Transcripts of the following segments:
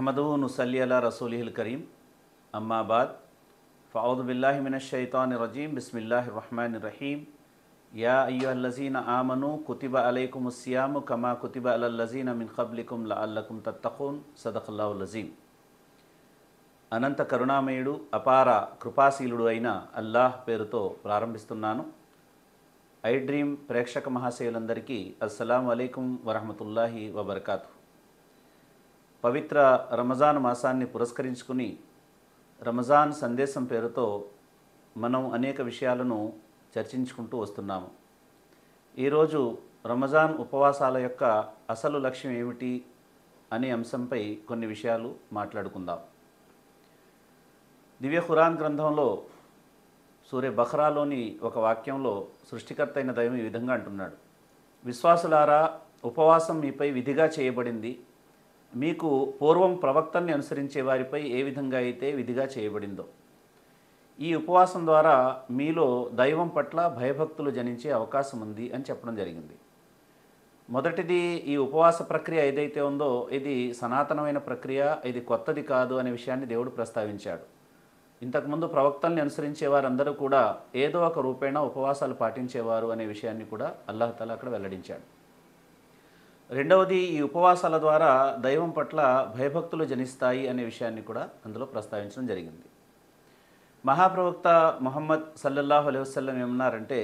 नहमदुहु नुसल्ली अला रसूलिहिल करीम अम्मा बाद फ़अऊज़ु बिल्लाहि मिनश शैतानिर रजीम बिस्मिल्लाहिर रहमानिर रहीम या अय्युहल्लज़ीना आमनू कुतिबा अलैकुमुस सियामु कमा कुतिबा अलल लज़ीना मिन क़ब्लिकुम लअल्लकुम तत्तक़ून सदक़ल्लाहुल अज़ीम। అనంత కరుణామయుడు అపార కృపాశీలుడు అయిన అల్లాహ్ పేరుతో ప్రారంభిస్తున్నాను. ఐ డ్రీమ్ ప్రేక్షక మహాశయులందరికీ అస్సలాము అలైకుం వరహమతుల్లాహి వబర్కాతు. పవిత్ర రమజాన్ మాసాన్ని పురస్కరించుకుని రమజాన్ సందేశం పేరుతో మనం అనేక విషయాలను చర్చించుకుంటూ వస్తున్నాము. ఈరోజు రమజాన్ ఉపవాసాల యొక్క అసలు లక్ష్యం ఏమిటి అనే అంశంపై కొన్ని విషయాలు మాట్లాడుకుందాం. దివ్య ఖురాన్ గ్రంథంలో సూరే బఖరాలోని ఒక వాక్యంలో సృష్టికర్త అయిన దైవం ఈ విధంగా అంటున్నాడు: విశ్వాసులారా, ఉపవాసం మీపై విధిగా చేయబడింది. మీకు పూర్వం ప్రవక్తల్ని అనుసరించే వారిపై ఏ విధంగా అయితే విధిగా చేయబడిందో. ఈ ఉపవాసం ద్వారా మీలో దైవం పట్ల భయభక్తులు జనించే అవకాశం ఉంది అని చెప్పడం జరిగింది. మొదటిది, ఈ ఉపవాస ప్రక్రియ ఏదైతే ఉందో ఇది సనాతనమైన ప్రక్రియ, ఇది కొత్తది కాదు అనే విషయాన్ని దేవుడు ప్రస్తావించాడు. ఇంతకుముందు ప్రవక్తల్ని అనుసరించే వారందరూ కూడా ఏదో ఒక రూపేణ ఉపవాసాలు పాటించేవారు అనే విషయాన్ని కూడా అల్లాహ్ తఆలా అక్కడ వెల్లడించాడు. రెండవది, ఈ ఉపవాసాల ద్వారా దైవం పట్ల భయభక్తులు జనిస్తాయి అనే విషయాన్ని కూడా అందులో ప్రస్తావించడం జరిగింది. మహాప్రవక్త ముహమ్మద్ సల్లల్లాహు అలైహి వసల్లం ఏమన్నారంటే,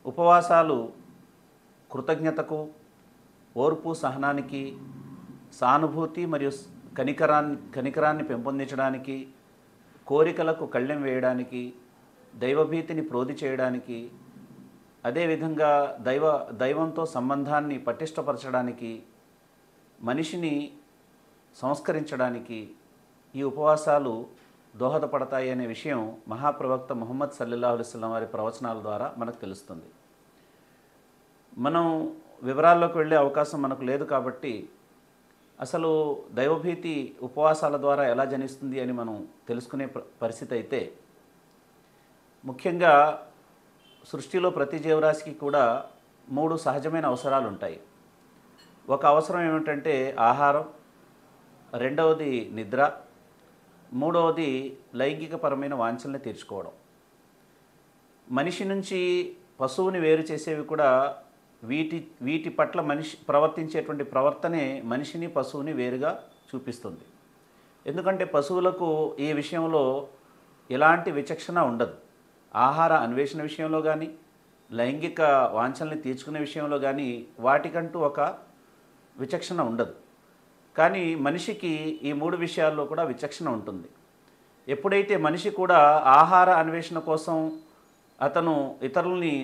ఉపవాసాలు కృతజ్ఞతకు, ఓర్పు సహనానికి, సానుభూతి మరియు కనికరాన్ని పెంపొందించడానికి, కోరికలకు కళ్ళెం వేయడానికి, దైవభీతిని ప్రోధి చేయడానికి, అదేవిధంగా దైవంతో సంబంధాన్ని పటిష్టపరచడానికి, మనిషిని సంస్కరించడానికి ఈ ఉపవాసాలు దోహదపడతాయి అనే విషయం మహాప్రవక్త ముహమ్మద్ సల్లల్లాహు అలైహి వసల్లం వారి ప్రవచనాల ద్వారా మనకు తెలుస్తుంది. మనం వివరాల్లోకి వెళ్ళే అవకాశం మనకు లేదు కాబట్టి అసలు దైవభీతి ఉపవాసాల ద్వారా ఎలా జనిస్తుంది అని మనం తెలుసుకునే పరిస్థితి అయితే, ముఖ్యంగా సృష్టిలో ప్రతి జీవరాశికి కూడా 3 సహజమైన అవసరాలు ఉంటాయి. ఒక అవసరం ఏమిటంటే ఆహారం, రెండవది నిద్ర, మూడవది లైంగికపరమైన వాంఛల్ని తీర్చుకోవడం. మనిషి నుంచి పశువుని వేరు చేసేవి కూడా వీటి పట్ల మనిషి ప్రవర్తించేటువంటి ప్రవర్తనే మనిషిని పశువుని వేరుగా చూపిస్తుంది. ఎందుకంటే పశువులకు ఈ విషయంలో ఎలాంటి విచక్షణ ఉండదు. ఆహార అన్వేషణ విషయంలో కానీ, లైంగిక వాంఛల్ని తీర్చుకునే విషయంలో కానీ వాటికంటూ ఒక విచక్షణ ఉండదు. కానీ మనిషికి ఈ 3 విషయాల్లో కూడా విచక్షణ ఉంటుంది. ఎప్పుడైతే మనిషి కూడా ఆహార అన్వేషణ కోసం అతను ఇతరులని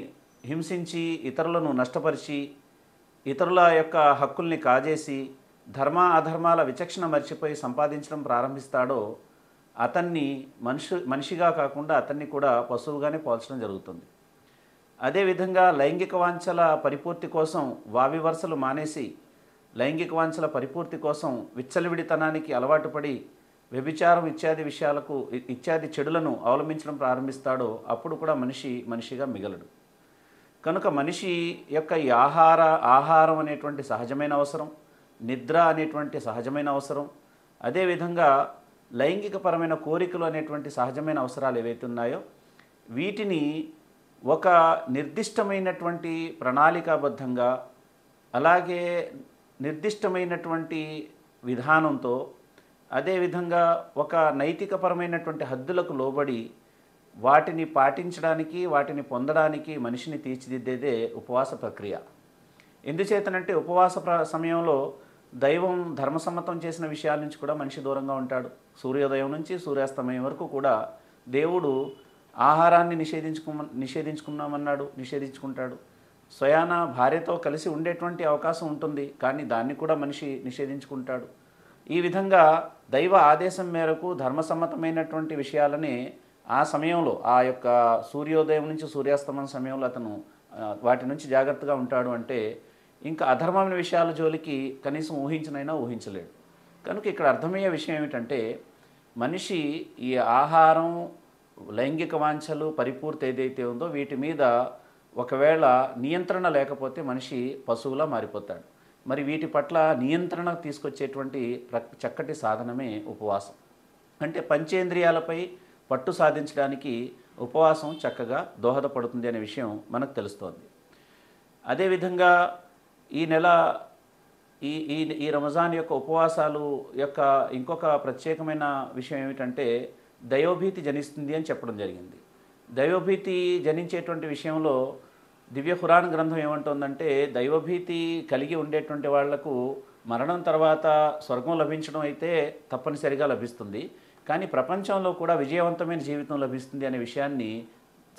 హింసించి, ఇతరులను నష్టపరిచి, ఇతరుల యొక్క హక్కుల్ని కాజేసి, ధర్మ అధర్మాల విచక్షణ మర్చిపోయి సంపాదించడం ప్రారంభిస్తాడో అతన్ని మనిషిగా కాకుండా అతన్ని కూడా పశువుగానే పోల్చడం జరుగుతుంది. అదేవిధంగా లైంగిక వాంఛల పరిపూర్తి కోసం వావి వరుసలు మానేసి, లైంగిక వాంఛల పరిపూర్తి కోసం విచ్చలవిడితనానికి అలవాటు పడి వ్యభిచారం ఇత్యాది చెడులను అవలంబించడం ప్రారంభిస్తాడో అప్పుడు కూడా మనిషిగా మిగలడు. కనుక మనిషి యొక్క ఈ ఆహారం అనేటువంటి సహజమైన అవసరం, నిద్ర అనేటువంటి సహజమైన అవసరం, అదేవిధంగా లైంగికపరమైన కోరికలు అనేటువంటి సహజమైన అవసరాలు ఏవైతే ఉన్నాయో వీటిని ఒక నిర్దిష్టమైనటువంటి ప్రణాళికాబద్ధంగా, అలాగే నిర్దిష్టమైనటువంటి విధానంతో, అదేవిధంగా ఒక నైతికపరమైనటువంటి హద్దులకు లోబడి వాటిని పాటించడానికి, వాటిని పొందడానికి మనిషిని తీర్చిదిద్దేదే ఉపవాస ప్రక్రియ. ఎందుచేతనంటే ఉపవాస సమయంలో దైవం ధర్మసమ్మతం చేసిన విషయాల నుంచి కూడా మనిషి దూరంగా ఉంటాడు. సూర్యోదయం నుంచి సూర్యాస్తమయం వరకు కూడా దేవుడు ఆహారాన్ని నిషేధించుకుంటాడు. స్వయాన భార్యతో కలిసి ఉండేటువంటి అవకాశం ఉంటుంది, కానీ దాన్ని కూడా మనిషి నిషేధించుకుంటాడు. ఈ విధంగా దైవ ఆదేశం మేరకు ధర్మసమ్మతమైనటువంటి విషయాలని ఆ సమయంలో, ఆ యొక్క సూర్యోదయం నుంచి సూర్యాస్తమయం సమయంలో అతను వాటి నుంచి జాగ్రత్తగా ఉంటాడు. అంటే ఇంకా అధర్మమైన విషయాల జోలికి కనీసం ఊహించలేడు. కనుక ఇక్కడ అర్థమయ్యే విషయం ఏమిటంటే, మనిషి ఈ ఆహారం, లైంగిక వాంఛలు పరిపూర్తి ఏదైతే ఉందో వీటి మీద ఒకవేళ నియంత్రణ లేకపోతే మనిషి పశువులా మారిపోతాడు. మరి వీటి పట్ల నియంత్రణ తీసుకొచ్చేటువంటి చక్కటి సాధనమే ఉపవాసం. అంటే పంచేంద్రియాలపై పట్టు సాధించడానికి ఉపవాసం చక్కగా దోహదపడుతుంది అనే విషయం మనకు తెలుస్తోంది. అదేవిధంగా ఈ నెల ఈ ఈ ఈ రంజాన్ యొక్క ఉపవాసాలు యొక్క ఇంకొక ప్రత్యేకమైన విషయం ఏమిటంటే దైవభీతి జనిస్తుంది అని చెప్పడం జరిగింది. దైవభీతి జనించేటువంటి విషయంలో దివ్య ఖురాన్ గ్రంథం ఏమంటుందంటే దైవభీతి కలిగి ఉండేటువంటి వాళ్లకు మరణం తర్వాత స్వర్గం లభించడం అయితే తప్పనిసరిగా లభిస్తుంది, కానీ ప్రపంచంలో కూడా విజయవంతమైన జీవితం లభిస్తుంది అనే విషయాన్ని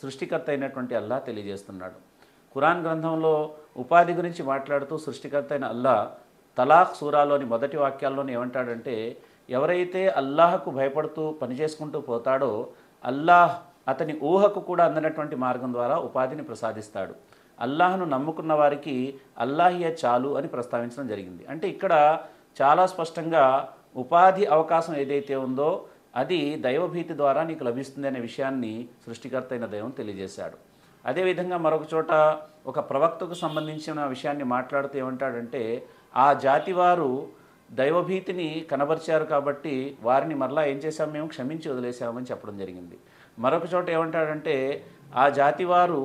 సృష్టికర్త అయినటువంటి అల్లా తెలియజేస్తున్నాడు. ఖురాన్ గ్రంథంలో ఉపాధి గురించి మాట్లాడుతూ సృష్టికర్త అయిన అల్లా తలాక్ సూరాలోని మొదటి వాక్యాల్లోనే ఏమంటాడంటే ఎవరైతే అల్లాహకు భయపడుతూ పనిచేసుకుంటూ పోతాడో అల్లాహ్ అతని ఊహకు కూడా అందనటువంటి మార్గం ద్వారా ఉపాధిని ప్రసాదిస్తాడు. అల్లాహ్ను నమ్ముకున్న వారికి అల్లాహియే చాలు అని ప్రస్తావించడం జరిగింది. అంటే ఇక్కడ చాలా స్పష్టంగా ఉపాధి అవకాశం ఏదైతే ఉందో అది దైవభీతి ద్వారా నీకు లభిస్తుంది అనే విషయాన్ని సృష్టికర్త అయిన దైవం తెలియజేశాడు. అదేవిధంగా మరొక చోట ఒక ప్రవక్తకు సంబంధించిన విషయాన్ని మాట్లాడుతూ ఏమంటాడంటే ఆ జాతి వారు దైవభీతిని కనబరిచారు కాబట్టి వారిని మరలా ఏం చేశాం, మేము క్షమించి వదిలేసామని చెప్పడం జరిగింది. మరొక చోట ఏమంటాడంటే ఆ జాతి వారు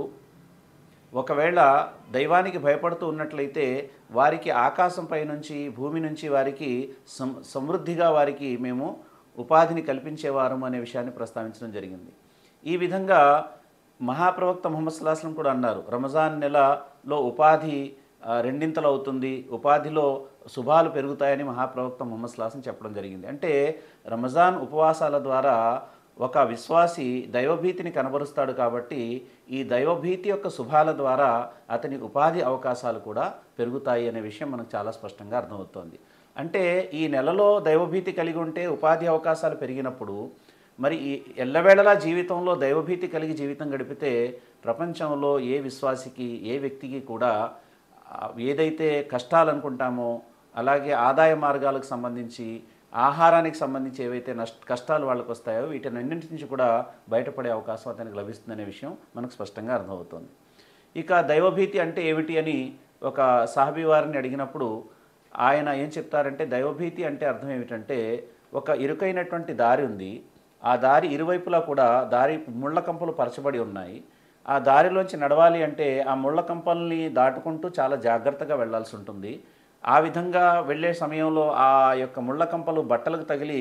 ఒకవేళ దైవానికి భయపడుతూ ఉన్నట్లయితే వారికి ఆకాశంపై నుంచి భూమి నుంచి వారికి సమృద్ధిగా వారికి మేము ఉపాధిని కల్పించేవారం అనే విషయాన్ని ప్రస్తావించడం జరిగింది. ఈ విధంగా మహాప్రవక్త ముహమ్మద్ సల్లల్లాహు అలైహి వసల్లం కూడా అన్నారు రంజాన్ నెలలో ఉపాధి రెండింతలు అవుతుంది, ఉపాధిలో శుభాలు పెరుగుతాయని మహాప్రవక్త ముహమ్మద్ సల్లల్లాహు అలైహి వసల్లం చెప్పడం జరిగింది. అంటే రంజాన్ ఉపవాసాల ద్వారా ఒక విశ్వాసి దైవభీతిని కనబరుస్తాడు కాబట్టి ఈ దైవభీతి యొక్క శుభాల ద్వారా అతని ఉపాధి అవకాశాలు కూడా పెరుగుతాయి అనే విషయం మనకు చాలా స్పష్టంగా అర్థమవుతోంది. అంటే ఈ నెలలో దైవభీతి కలిగి ఉంటే ఉపాధి అవకాశాలు పెరిగినప్పుడు మరి ఈ ఎల్లవేళలా జీవితంలో దైవభీతి కలిగి జీవితం గడిపితే ప్రపంచంలో ఏ విశ్వాసికి ఏ వ్యక్తికి కూడా ఏదైతే కష్టాలు అనుకుంటామో అలాగే ఆదాయ మార్గాలకు సంబంధించి ఆహారానికి సంబంధించి ఏవైతే కష్టాలు వాళ్ళకు వస్తాయో వీటన్నింటి నుంచి కూడా బయటపడే అవకాశం అతనికి లభిస్తుందనే విషయం మనకు స్పష్టంగా అర్థమవుతుంది. ఇక దైవభీతి అంటే ఏమిటి అని ఒక సహాబీ వారిని అడిగినప్పుడు ఆయన ఏం చెప్తారంటే దైవభీతి అంటే అర్థం ఏమిటంటే ఒక ఇరుకైనటువంటి దారి ఉంది, ఆ దారి ఇరువైపులా కూడా దారి ముళ్ళ కంపలు పరచబడి ఉన్నాయి. ఆ దారిలోంచి నడవాలి అంటే ఆ ముళ్ళ కంపల్ని దాటుకుంటూ చాలా జాగ్రత్తగా వెళ్లాల్సి ఉంటుంది. ఆ విధంగా వెళ్ళే సమయంలో ఆ యొక్క ముళ్ళ కంపలు బట్టలకు తగిలి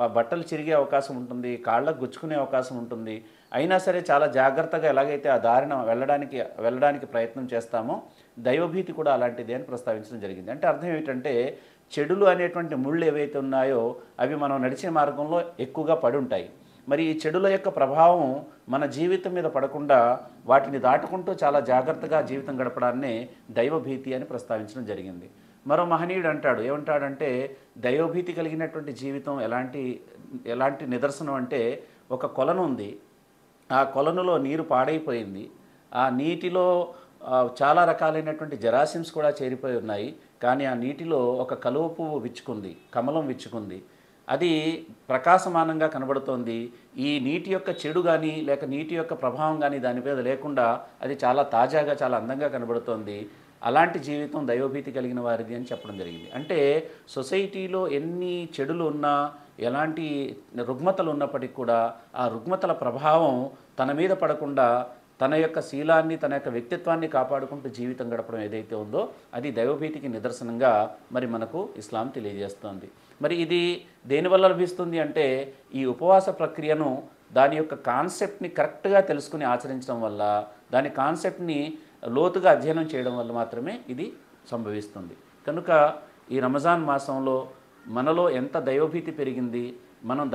ఆ బట్టలు చిరిగే అవకాశం ఉంటుంది, కాళ్ళకు గుచ్చుకునే అవకాశం ఉంటుంది. అయినా సరే చాలా జాగ్రత్తగా ఎలాగైతే ఆ దారిన వెళ్ళడానికి ప్రయత్నం చేస్తామో దైవభీతి కూడా అలాంటిదే అని ప్రస్తావించడం జరిగింది. అంటే అర్థం ఏమిటంటే చెడులు అనేటువంటి ముళ్ళు ఏవైతే ఉన్నాయో అవి మనం నడిచే మార్గంలో ఎక్కువగా పడి ఉంటాయి. మరి ఈ చెడుల యొక్క ప్రభావం మన జీవితం మీద పడకుండా వాటిని దాటుకుంటూ చాలా జాగ్రత్తగా జీవితం గడపడాన్నే దైవభీతి అని ప్రస్తావించడం జరిగింది. మరో మహనీయుడు అంటాడు, ఏమంటాడంటే దైవభీతి కలిగినటువంటి జీవితం ఎలాంటి నిదర్శనం అంటే ఒక కొలను ఉంది, ఆ కొలనులో నీరు పాడైపోయింది, ఆ నీటిలో చాలా రకాలైనటువంటి జరాసిమ్స్ కూడా చేరిపోయి ఉన్నాయి, కానీ ఆ నీటిలో ఒక కలువ పువ్వు విచ్చుకుంది, కమలం విచ్చుకుంది, అది ప్రకాశమానంగా కనబడుతోంది. ఈ నీటి యొక్క చెడు కానీ లేక నీటి యొక్క ప్రభావం కానీ దాని మీద లేకుండా అది చాలా తాజాగా చాలా అందంగా కనబడుతోంది. అలాంటి జీవితం దైవభీతి కలిగిన వారిది అని చెప్పడం జరిగింది. అంటే సొసైటీలో ఎన్ని చెడులు ఉన్నా ఎలాంటి రుగ్మతలు ఉన్నప్పటికీ కూడా ఆ రుగ్మతల ప్రభావం తన మీద పడకుండా తన యొక్క శీలాన్ని తన యొక్క వ్యక్తిత్వాన్ని కాపాడుకుంటూ జీవితం గడపడం ఏదైతే ఉందో అది దైవభీతికి నిదర్శనంగా మరి మనకు ఇస్లాం తెలియజేస్తోంది. మరి ఇది దేనివల్ల లభిస్తుంది అంటే ఈ ఉపవాస ప్రక్రియను దాని యొక్క కాన్సెప్ట్ని కరెక్ట్గా తెలుసుకుని ఆచరించడం వల్ల, దాని కాన్సెప్ట్ని లోతుగా అధ్యయనం చేయడం వల్ల మాత్రమే ఇది సంభవిస్తుంది. కనుక ఈ రంజాన్ మాసంలో మనలో ఎంత దైవభీతి పెరిగింది, మనం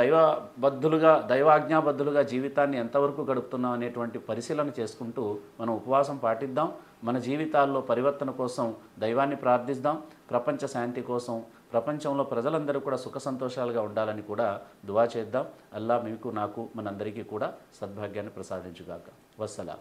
దైవాజ్ఞాబద్ధులుగా జీవితాన్ని ఎంతవరకు గడుపుతున్నాం అనేటువంటి పరిశీలన చేసుకుంటూ మనం ఉపవాసం పాటిద్దాం. మన జీవితాల్లో పరివర్తన కోసం దైవాన్ని ప్రార్థిద్దాం. ప్రపంచ శాంతి కోసం ప్రపంచంలో ప్రజలందరూ కూడా సుఖ సంతోషాలుగా ఉండాలని కూడా దువా చేద్దాం. అల్లా మీకు నాకు మనందరికీ కూడా సద్భాగ్యాన్ని ప్రసాదించుగాక. వస్సలాం.